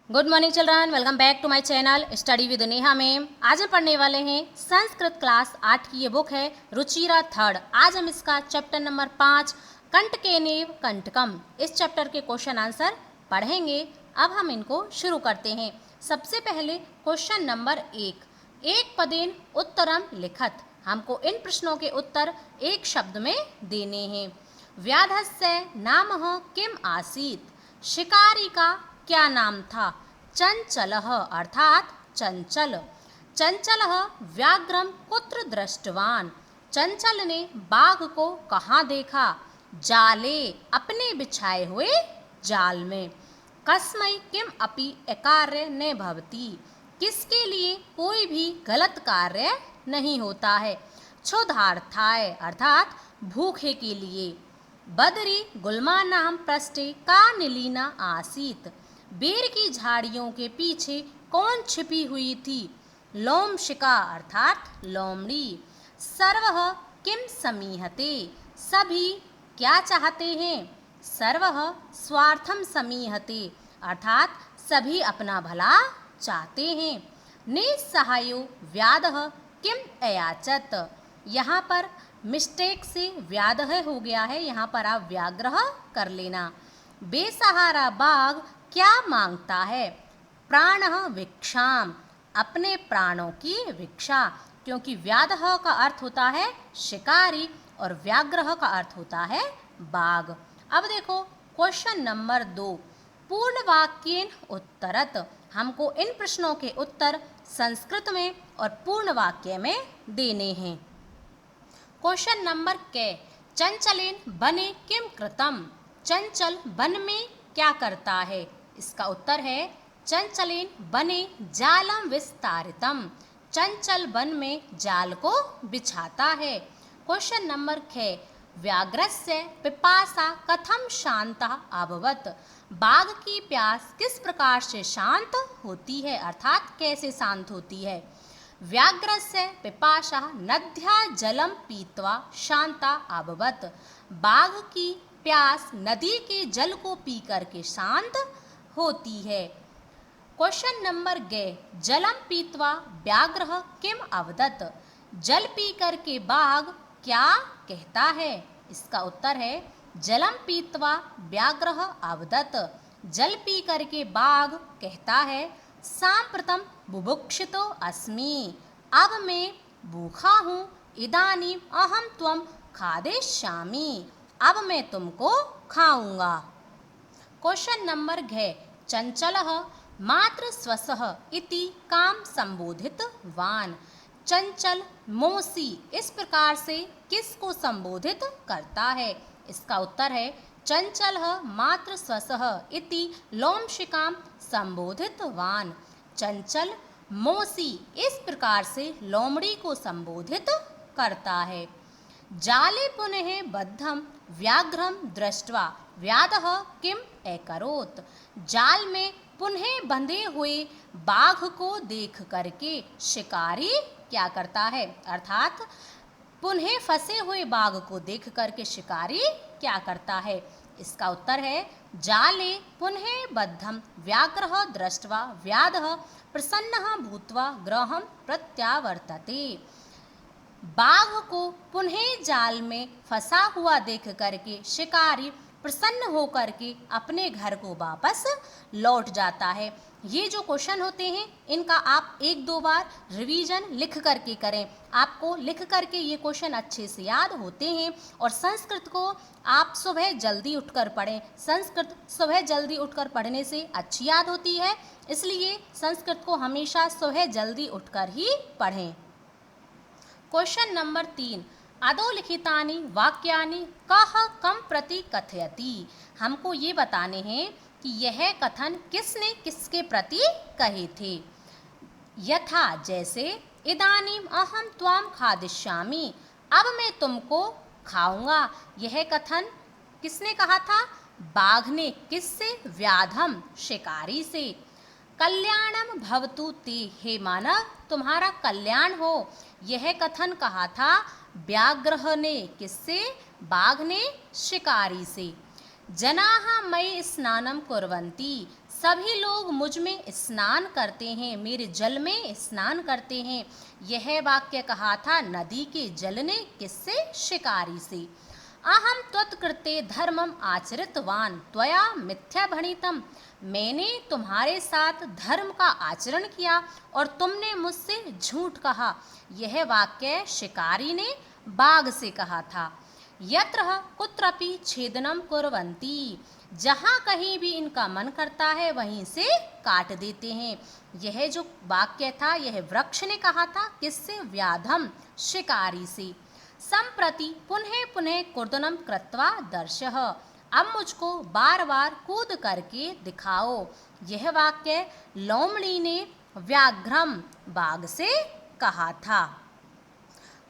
Good morning children, welcome back to my channel study with Neha ma'am. आज हम पढ़ने वाले हैं संस्कृत क्लास 8 की ये बुक है रुचिरा थर्ड। आज हम इसका चैप्टर नंबर 5 कंटकेनेव कंटकम इस चैप्टर के क्वेश्चन आंसर पढ़ेंगे। अब हम इनको शुरू करते हैं। सबसे पहले क्वेश्चन नंबर 1, एक पदेन उत्तरम लिखत। हमको इन प्रश्नों के उत्तर एक शब्द में देने हैं। व्याधस्य नामः किम आसीत, शिकारी का क्या नाम था। चंचलः अर्थात चंचल। चंचलः व्याघ्रम कुत्र दृष्टवान, चंचल ने बाघ को कहाँ देखा। जाले अपने बिछाए हुए जाल में। कस्मै किम अपि अकार्य न भवति, किसके लिए कोई भी गलत कार्य नहीं होता है। क्षुधार्थाय अर्थात भूखे के लिए। बदरी गुल्मा नाम पृष्ठे का निलीना आसीत, बेर की झाड़ियों के पीछे कौन छिपी हुई थी। लोमशिका अर्थात लोमड़ी। सर्वः किम समीहते, सभी क्या चाहते हैं। सर्वः स्वार्थम समीहते अर्थात सभी अपना भला चाहते हैं। निस्सहायो व्याधः किम अयाचत, यहाँ पर मिस्टेक से व्याधः हो गया है, यहाँ पर आप व्याग्रह कर लेना। बेसहारा बाघ क्या मांगता है। प्राणः भिक्षाम, अपने प्राणों की भिक्षा, क्योंकि व्याधः का अर्थ होता है शिकारी और व्याग्रह का अर्थ होता है बाघ। अब देखो क्वेश्चन नंबर 2, पूर्ण वाक्येन उत्तरत। हमको इन प्रश्नों के उत्तर संस्कृत में और पूर्ण वाक्य में देने हैं। क्वेश्चन नंबर के, चंचलेन बने किम कृतम, चंचल वन में क्या करता है। इसका उत्तर है चंचलेन बने जालम विस्तारितम, चंचल वन में जाल को बिछाता है। क्वेश्चन नंबर 6, व्याघ्रस्य पिपासा कथम शांता अभवत, बाघ की प्यास किस प्रकार से शांत होती है अर्थात कैसे शांत होती है। व्याघ्रस्य पिपासा नद्या जलम पीत्वा शांता अभवत, बाघ की प्यास नदी के जल को पी करके शांत होती है। क्वेश्चन नंबर गे, जलम पीत्वा व्याघ्रः किम अवदत, जल पी करके बाघ क्या कहता है। इसका उत्तर है जलम पीत्वा व्याघ्रः अवदत, जल पी करके बाघ कहता है सांप्रतम बुभुक्षितो अस्मि, अब मैं भूखा हूँ। इदानीम अहम त्वम खादिष्यामि, अब मैं तुमको खाऊंगा। क्वेश्चन नंबर घ, चंचलः मात्र स्वसः इति काम संबोधित वान, चंचल मोसी इस प्रकार से किसको संबोधित करता है। इसका उत्तर है चंचलः मात्र स्वसः इति लोमशिकाम संबोधित वान, चंचल मोसी इस प्रकार से लोमड़ी को संबोधित करता है। जाले पुनः बद्धम व्याघ्रम दृष्ट्वा व्याधः किम अकरोत्, जाल में पुनः बंधे हुए बाघ को देख करके शिकारी क्या करता है, अर्थात पुनः फंसे हुए बाघ को देख करके शिकारी क्या करता है। इसका उत्तर है जाले पुनः बद्धम व्याघ्रः दृष्ट्वा व्याधः प्रसन्नः भूत्वा गृहं प्रत्यावर्तते, बाघ को पुनः जाल में फंसा हुआ देख करके शिकारी प्रसन्न होकर के अपने घर को वापस लौट जाता है। ये जो क्वेश्चन होते हैं इनका आप एक दो बार रिवीजन लिख करके करें, आपको लिख करके ये क्वेश्चन अच्छे से याद होते हैं। और संस्कृत को आप सुबह जल्दी उठकर पढ़ें, संस्कृत सुबह जल्दी उठकर पढ़ने से अच्छी याद होती है, इसलिए संस्कृत को हमेशा सुबह जल्दी उठकर ही पढ़ें। क्वेश्चन नंबर 3, अधोलिखितानि वाक्यानि कः कम प्रति कथयति, हमको ये बताने हैं कि यह कथन किसने किसके प्रति कहे थे। यथा जैसे, इदानीम अहम त्वाम खादिष्यामि, अब मैं तुमको खाऊंगा, यह कथन किसने कहा था, बाघ ने। किससे, व्याधम शिकारी से। कल्याणम भवतु ते, हे मानव तुम्हारा कल्याण हो, यह कथन कहा था व्याघ्रः ने। किससे, बाघ ने शिकारी से। जनाः मयि स्नानं कुर्वन्ति, सभी लोग मुझ में स्नान करते हैं, मेरे जल में स्नान करते हैं। यह वाक्य कहा था नदी के जल ने, किससे? शिकारी से। अहम त्वत्कृते धर्मम आचरितवान त्वया मिथ्या भणितम, मैंने तुम्हारे साथ धर्म का आचरण किया और तुमने मुझसे झूठ कहा। यह वाक्य शिकारी ने बाघ से कहा था। यत्र कुत्रपि छेदनम कुर्वन्ति, जहाँ कहीं भी इनका मन करता है वहीं से काट देते हैं। यह जो वाक्य था यह वृक्ष ने कहा था, किससे? व्याधम, शिकारी से। संप्रति पुनः पुनः कूर्दनम कृत्वा दर्शः, अब मुझको बार बार कूद करके दिखाओ। यह वाक्य लोमड़ी ने व्याघ्रम, बाघ से कहा था।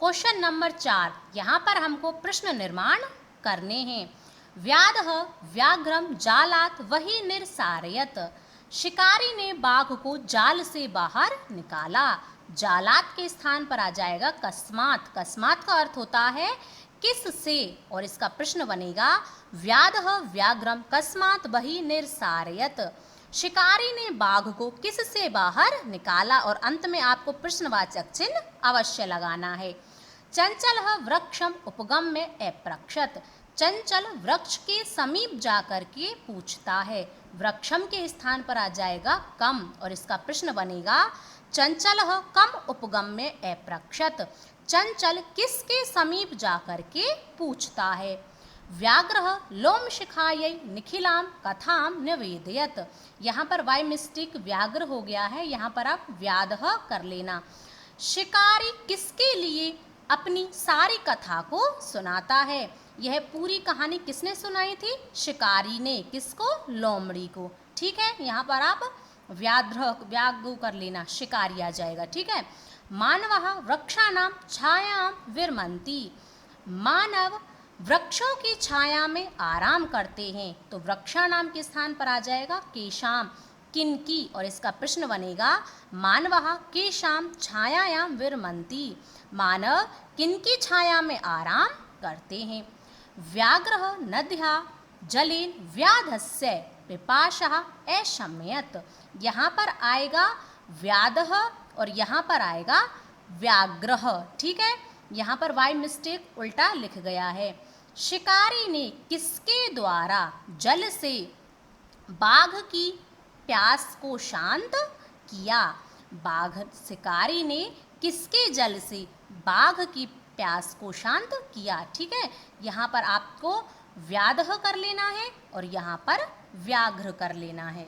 क्वेश्चन नंबर 4, यहाँ पर हमको प्रश्न निर्माण करने हैं। व्याधः व्याघ्रम जालात वही निर्सारयत, शिकारी ने बाघ को जाल से बाहर निकाला। जालात के स्थान पर आ जाएगा कस्मात। कस्मात का अर्थ होता है किस से, और इसका प्रश्न बनेगा व्याधः व्याघ्रम कस्मात वही निर्सारयत, शिकारी ने बाघ को किस से बाहर निकाला। और अंत में आपको प्रश्नवाचक चिन्ह अवश्य लगाना है। चंचल वृक्षम उपगम में अप्रक्षत, चंचल वृक्ष के समीप जाकर के पूछता है। वृक्षम के स्थान पर आ जाएगा कम, और इसका प्रश्न बनेगा चंचल कम उपगम में अप्रक्षत, चंचल किसके समीप जाकर के पूछता है। व्याघ्र लोम शिखायै निखिलाम कथाम निवेदयत, यहाँ पर वाई मिस्टेक व्याघ्र हो गया है, यहाँ पर आप व्याधः कर लेना। शिकारी किसके लिए अपनी सारी कथा को सुनाता है। यह पूरी कहानी किसने सुनाई थी? शिकारी ने। किसको? लोमड़ी को। ठीक है, यहाँ पर आप व्याघ्र कर लेना, शिकारी आ जाएगा। ठीक है। मानवः वृक्षाणां छायां विरमन्ति, मानव वृक्षों की छाया में आराम करते हैं। तो वृक्षाणाम के स्थान पर आ जाएगा केशाम, किनकी, और इसका प्रश्न बनेगा मानवः केशाम छायायां विरमन्ति, मानव किनकी छाया में आराम करते हैं। व्याघ्र नद्या जलेन व्याधस्य पिपाशः अशम्यत, यहाँ पर आएगा व्याधः और यहाँ पर आएगा व्याघ्रः। ठीक है, यहाँ पर वाई मिस्टेक उल्टा लिख गया है। शिकारी ने किसके द्वारा जल से बाघ की प्यास को शांत किया। बाघ शिकारी ने किसके जल से बाघ की प्यास को शांत किया। ठीक है, यहाँ पर आपको व्याधः कर लेना है और यहाँ पर व्याघ्र कर लेना है।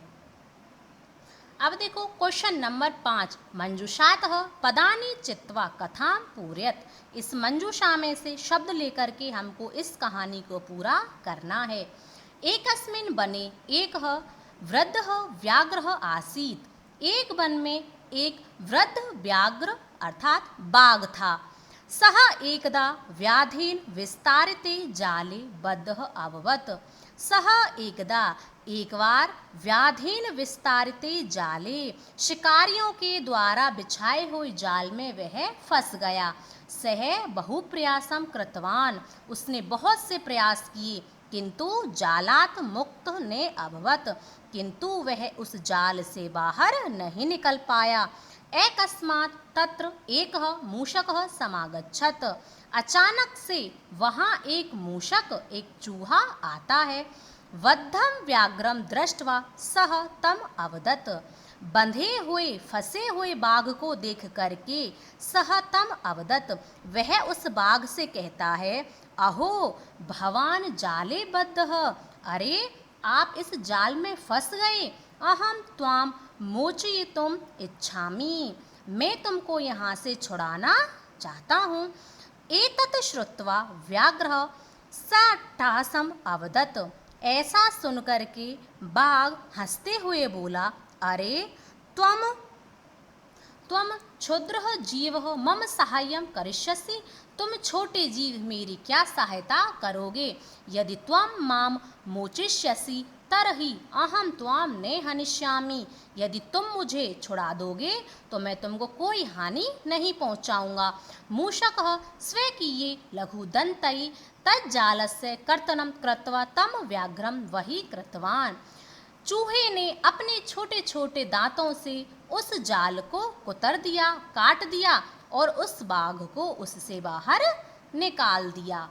अब देखो क्वेश्चन नंबर 5, मंजूषातः पदानि चित्वा कथां पूरयत, इस मंजूषा में से शब्द लेकर के हमको इस कहानी को पूरा करना है। एकस्मिन् वने एकः वृद्धः व्याघ्रः आसीत्, एक वन में एक वृद्ध व्याघ्र अर्थात बाघ था। सः एकदा व्याधेन विस्तारिते जाले बद्धः अभवत्, सः एकदा एक बार व्याधेन विस्तारिते जाले शिकारियों के द्वारा बिछाए हुए जाल में वह फंस गया। सह बहु प्रयासम कृतवान, उसने बहुत से प्रयास किए, किंतु जालात मुक्त ने अभवत, किंतु वह उस जाल से बाहर नहीं निकल पाया। एकस्मात् तत्र एकः मूषकः समागच्छत्, अचानक से वहाँ एक मूषक, एक चूहा आता है। बद्धं व्याघ्रं दृष्ट्वा सः तम अवदत्, बंधे हुए फंसे हुए बाघ को देख करके सः तम अवदत्, वह उस बाघ से कहता है अहो भवान जाले बद्धः, अरे आप इस जाल में फंस गए। अहम त्वाम मोचयितुम इच्छामि, मैं तुमको यहाँ से छुड़ाना चाहता हूँ। एतत् श्रुत्वा व्याघ्रः साट्टासम अवदत्, ऐसा सुनकर के बाघ हंसते हुए बोला अरे त्वम क्षुद्रः जीवः मम साहाय्यं करिष्यसि, तुम छोटे जीव मेरी क्या सहायता करोगे। यदि त्वं मां मोचिष्यसि तरहि अहम त्वाम न हनिष्यामि, यदि तुम मुझे छुड़ा दोगे तो मैं तुमको कोई हानि नहीं पहुंचाऊंगा। मूषकः स्वकीये लघुदन्तै तज्जालस्य कर्तनं कृत्वा तम व्याघ्रं वही कृतवान्, चूहे ने अपने छोटे छोटे दांतों से उस जाल को कुतर दिया, काट दिया और उस बाघ को उससे बाहर निकाल दिया।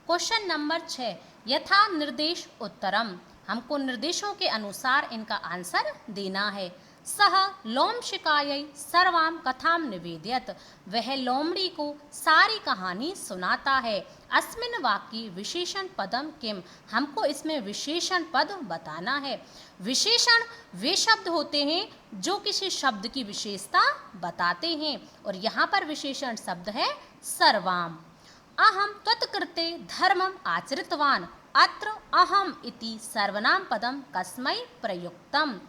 क्वेश्चन नंबर 6, यथा निर्देश उत्तरम। हमको निर्देशों के अनुसार इनका आंसर देना है। सह लोमशिकायै सर्वां कथां निवेदयत्। वह लोमड़ी को सारी कहानी सुनाता है। अस्मिन् वाक्ये विशेषण पदम किम। हमको इसमें विशेषण पद बताना है। विशेषण वे शब्द होते हैं जो किसी शब्द की विशेषता बताते हैं और यहाँ पर विशेषण शब्द है सर्वाम। अहम त्वत्कृते धर्मम आचरितवान। अत्र अहम इति सर्वनाम पदम कस्मै प्रयुक्तम।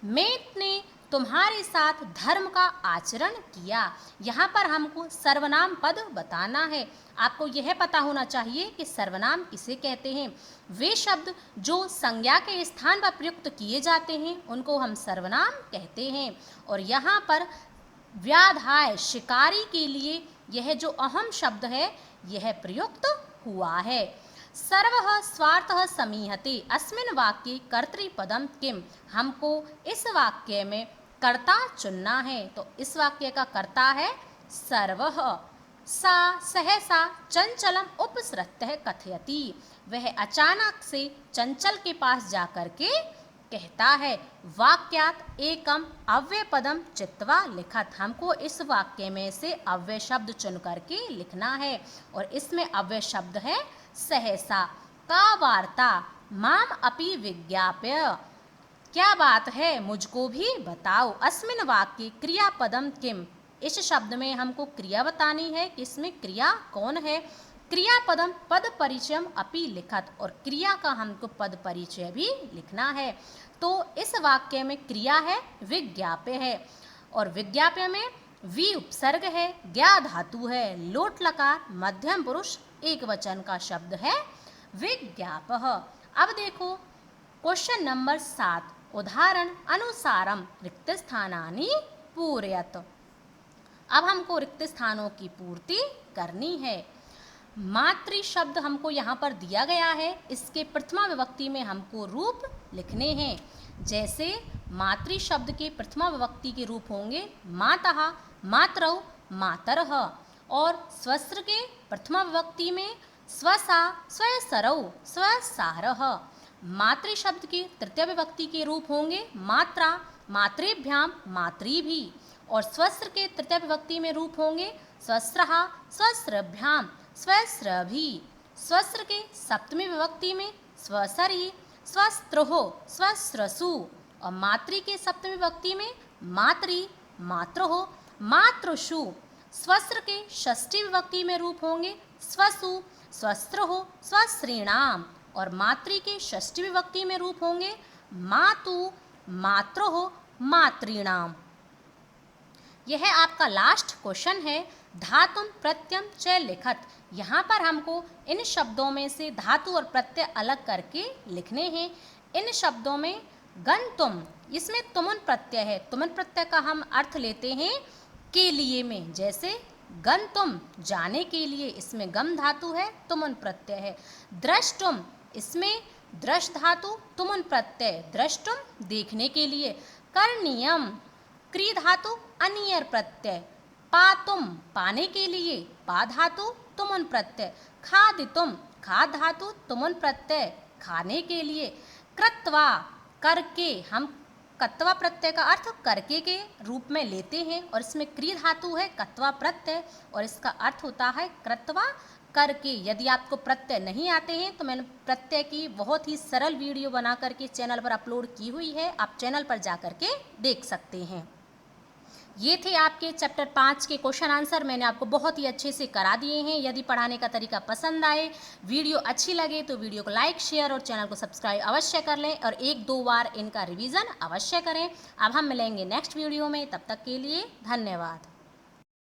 मैंने तुम्हारे साथ धर्म का आचरण किया। यहाँ पर हमको सर्वनाम पद बताना है। आपको यह पता होना चाहिए कि सर्वनाम किसे कहते हैं। वे शब्द जो संज्ञा के स्थान पर प्रयुक्त किए जाते हैं उनको हम सर्वनाम कहते हैं। और यहाँ पर व्याधाय शिकारी के लिए यह जो अहम शब्द है यह प्रयुक्त हुआ है। सर्वः स्वार्थः समीहते। अस्मिन् वाक्ये कर्तृपदम किम। हमको इस वाक्य में कर्ता चुनना है। तो इस वाक्य का कर्ता है सर्वः। सा सहसा चंचलम उपसृत्य कथयति। वह अचानक से चंचल के पास जाकर के कहता है। वाक्यात एकम अव्यय पदम चित्वा लिखत। हमको इस वाक्य में से अव्यय शब्द चुन करके लिखना है और इसमें अव्यय शब्द है सहसा। का वार्ता माम अपि विज्ञाप्य। क्या बात है मुझको भी बताओ। अस्मिन् वाक्ये क्रियापदम किम। इस शब्द में हमको क्रिया बतानी है कि इसमें क्रिया कौन है। क्रियापदम पद परिचयम अपि लिखत। और क्रिया का हमको पद परिचय भी लिखना है। तो इस वाक्य में क्रिया है विज्ञाप्य है और विज्ञाप्य में वी उपसर्ग है, ज्ञा धातु है, लोट लकार मध्यम पुरुष एक वचन का शब्द है विज्ञापः। अब देखो क्वेश्चन नंबर 7, उदाहरण अनुसारम रिक्त स्थानानि पूरयत। अब हमको रिक्त स्थानों की पूर्ति करनी है। मातृ शब्द हमको यहाँ पर दिया गया है। इसके प्रथमा विभक्ति में हमको रूप लिखने हैं। जैसे मातृ शब्द के प्रथमा विभक्ति के रूप होंगे मातः, मातरौ, मातरः। और स्वस्त्र के प्रथमा विभक्ति में स्वसा, स्वसरौ, स्वसारः। मातृ शब्द के तृतीय विभक्ति के रूप होंगे मात्रा, मातृभ्याम, मातृभी। और स्वस्त्र के तृतीय विभक्ति में रूप होंगे स्वस्त्रः, स्वस्त्रभ्याम, स्वस्त्रभी। स्वस्त्र के सप्तमी विभक्ति में स्वसरी, स्वस्त्रोः, स्वस्त्रसु। और मातृ के सप्तमी विभक्ति में मातृ, मात्रोः, मातृषु। स्वस्त्र के षष्ठी विभक्ति में रूप होंगे स्वसु, स्वस्त्रोः, स्वस्त्रीणाम। और मातृ के षष्ठी विभक्ति में रूप होंगे मातु, मात्रोः, मातॄणाम। यह आपका लास्ट क्वेश्चन है। धातुम प्रत्ययम च लिखत। यहाँ पर हमको इन शब्दों में से धातु और प्रत्यय अलग करके लिखने हैं। इन शब्दों में गंतुम, इसमें तुमुन प्रत्यय है। तुमुन प्रत्यय का हम अर्थ लेते हैं के लिए में। जैसे गंतुम जाने के लिए, इसमें गम धातु है, तुमुन प्रत्यय है। द्रष्टुम, इसमें द्रष्ट धातु, तुमुन प्रत्यय, द्रष्टुम देखने के लिए। करणीयम, क्री धातु, अनियर प्रत्यय। पातुम पाने के लिए, पा धातु, तुमुन प्रत्यय। खादितुम, खाद धातु, तुमुन प्रत्यय, खाने के लिए। कृत्वा, करके, हम कत्वा प्रत्यय का अर्थ करके के रूप में लेते हैं और इसमें क्री धातु है कत्वा प्रत्यय और इसका अर्थ होता है कृत्वा, करके। यदि आपको प्रत्यय नहीं आते हैं तो मैंने प्रत्यय की बहुत ही सरल वीडियो बना करके चैनल पर अपलोड की हुई है, आप चैनल पर जा करके देख सकते हैं। ये थे आपके चैप्टर 5 के क्वेश्चन आंसर। मैंने आपको बहुत ही अच्छे से करा दिए हैं। यदि पढ़ाने का तरीका पसंद आए, वीडियो अच्छी लगे तो वीडियो को लाइक, शेयर और चैनल को सब्सक्राइब अवश्य कर लें और 1-2 बार इनका रिवीजन अवश्य करें। अब हम मिलेंगे नेक्स्ट वीडियो में, तब तक के लिए धन्यवाद।